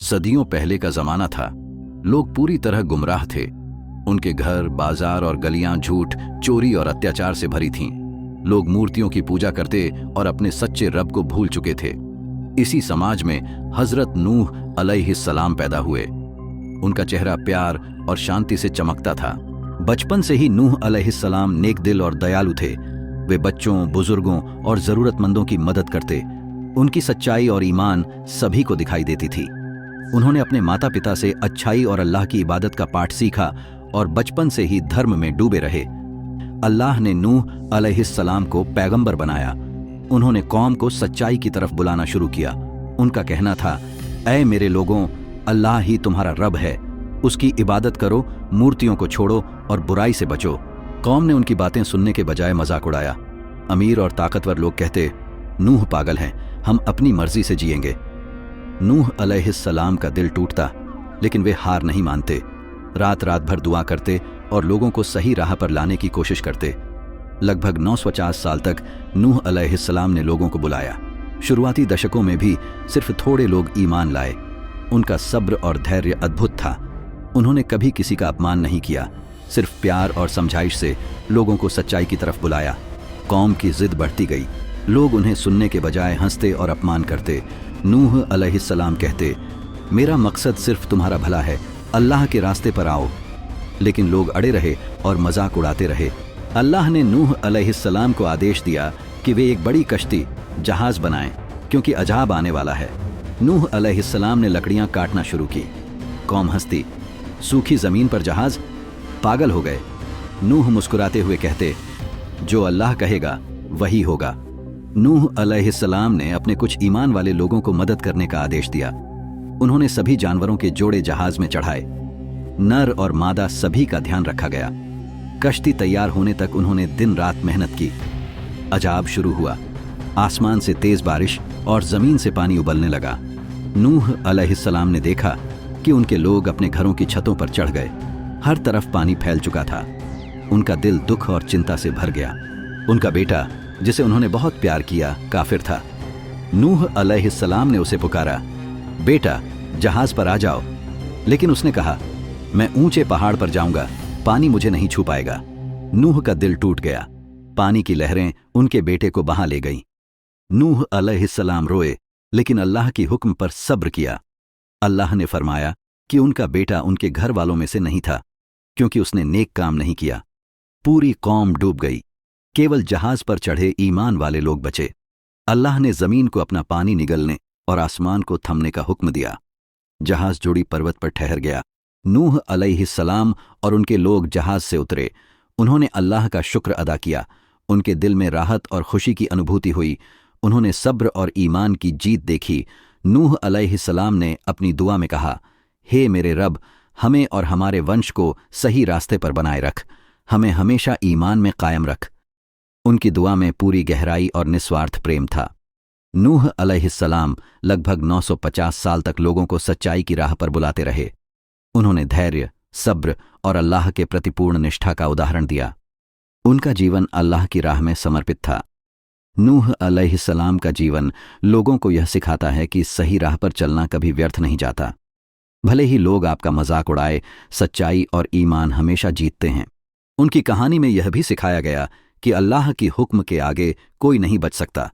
सदियों पहले का जमाना था। लोग पूरी तरह गुमराह थे। उनके घर, बाजार और गलियां झूठ, चोरी और अत्याचार से भरी थीं। लोग मूर्तियों की पूजा करते और अपने सच्चे रब को भूल चुके थे। इसी समाज में हजरत नूह अलैहिस्सलाम पैदा हुए। उनका चेहरा प्यार और शांति से चमकता था। बचपन से ही नूह अलैहिस्सलाम नेक दिल और दयालु थे। वे बच्चों, बुजुर्गों और जरूरतमंदों की मदद करते। उनकी सच्चाई और ईमान सभी को दिखाई देती थी। उन्होंने अपने माता पिता से अच्छाई और अल्लाह की इबादत का पाठ सीखा और बचपन से ही धर्म में डूबे रहे। अल्लाह ने नूह अलैहिस्सलाम को पैगंबर बनाया। उन्होंने कौम को सच्चाई की तरफ बुलाना शुरू किया। उनका कहना था, ऐ मेरे लोगों, अल्लाह ही तुम्हारा रब है, उसकी इबादत करो, मूर्तियों को छोड़ो और बुराई से बचो। कौम ने उनकी बातें सुनने के बजाय मजाक उड़ाया। अमीर और ताकतवर लोग कहते, नूह पागल हैं, हम अपनी मर्जी से जिएंगे। नूह अलैहिस्सलाम का दिल टूटता, लेकिन वे हार नहीं मानते। रात रात भर दुआ करते और लोगों को सही राह पर लाने की कोशिश करते। लगभग 950 साल तक नूह अलैहिस्सलाम ने लोगों को बुलाया। शुरुआती दशकों में भी सिर्फ थोड़े लोग ईमान लाए। उनका सब्र और धैर्य अद्भुत था। उन्होंने कभी किसी का अपमान नहीं किया, सिर्फ प्यार और समझाइश से लोगों को सच्चाई की तरफ बुलाया। कौम की जिद बढ़ती गई। लोग उन्हें सुनने के बजाय हंसते और अपमान करते। नूह अलैहिस्सलाम कहते, मेरा मकसद सिर्फ तुम्हारा भला है, अल्लाह के रास्ते पर आओ। लेकिन लोग अड़े रहे और मजाक उड़ाते रहे। अल्लाह ने नूह अलैहिस्सलाम को आदेश दिया कि वे एक बड़ी कश्ती, जहाज बनाएं, क्योंकि अजाब आने वाला है। नूह अलैहिस्सलाम ने लकड़ियां काटना शुरू की। कौम हंसती, सूखी जमीन पर जहाज, पागल हो गए। नूह मुस्कुराते हुए कहते, जो अल्लाह कहेगा वही होगा। नूह अलैहिस्सलाम ने अपने कुछ ईमान वाले लोगों को मदद करने का आदेश दिया। उन्होंने सभी जानवरों के जोड़े जहाज में चढ़ाए। नर और मादा सभी का ध्यान रखा गया। कश्ती तैयार होने तक उन्होंने दिन रात मेहनत की। अजाब शुरू हुआ। आसमान से तेज बारिश और जमीन से पानी उबलने लगा। नूह अलैहिस्सलाम ने देखा कि उनके लोग अपने घरों की छतों पर चढ़ गए। हर तरफ पानी फैल चुका था। उनका दिल दुख और चिंता से भर गया। उनका बेटा, जिसे उन्होंने बहुत प्यार किया, काफिर था। नूह अलैहिस्सलाम ने उसे पुकारा, बेटा जहाज पर आ जाओ। लेकिन उसने कहा, मैं ऊंचे पहाड़ पर जाऊंगा, पानी मुझे नहीं छू पाएगा। नूह का दिल टूट गया। पानी की लहरें उनके बेटे को बहा ले गईं। नूह अलैहिस्सलाम रोए, लेकिन अल्लाह की हुक्म पर सब्र किया। अल्लाह ने फरमाया कि उनका बेटा उनके घर वालों में से नहीं था, क्योंकि उसने नेक काम नहीं किया। पूरी कौम डूब गई। केवल जहाज पर चढ़े ईमान वाले लोग बचे। अल्लाह ने जमीन को अपना पानी निगलने और आसमान को थमने का हुक्म दिया। जहाज जोड़ी पर्वत पर ठहर गया। नूह अलैहिस्सलाम और उनके लोग जहाज से उतरे। उन्होंने अल्लाह का शुक्र अदा किया। उनके दिल में राहत और खुशी की अनुभूति हुई। उन्होंने सब्र और ईमान की जीत देखी। नूह अलैहिस्सलाम ने अपनी दुआ में कहा, हे मेरे रब, हमें और हमारे वंश को सही रास्ते पर बनाए रख, हमें हमेशा ईमान में कायम रख। उनकी दुआ में पूरी गहराई और निस्वार्थ प्रेम था। नूह अलैहिस्सलाम लगभग 950 साल तक लोगों को सच्चाई की राह पर बुलाते रहे। उन्होंने धैर्य, सब्र और अल्लाह के प्रति पूर्ण निष्ठा का उदाहरण दिया। उनका जीवन अल्लाह की राह में समर्पित था। नूह अलैहिस्सलाम का जीवन लोगों को यह सिखाता है कि सही राह पर चलना कभी व्यर्थ नहीं जाता। भले ही लोग आपका मजाक उड़ाए, सच्चाई और ईमान हमेशा जीतते हैं। उनकी कहानी में यह भी सिखाया गया कि अल्लाह की हुक्म के आगे कोई नहीं बच सकता।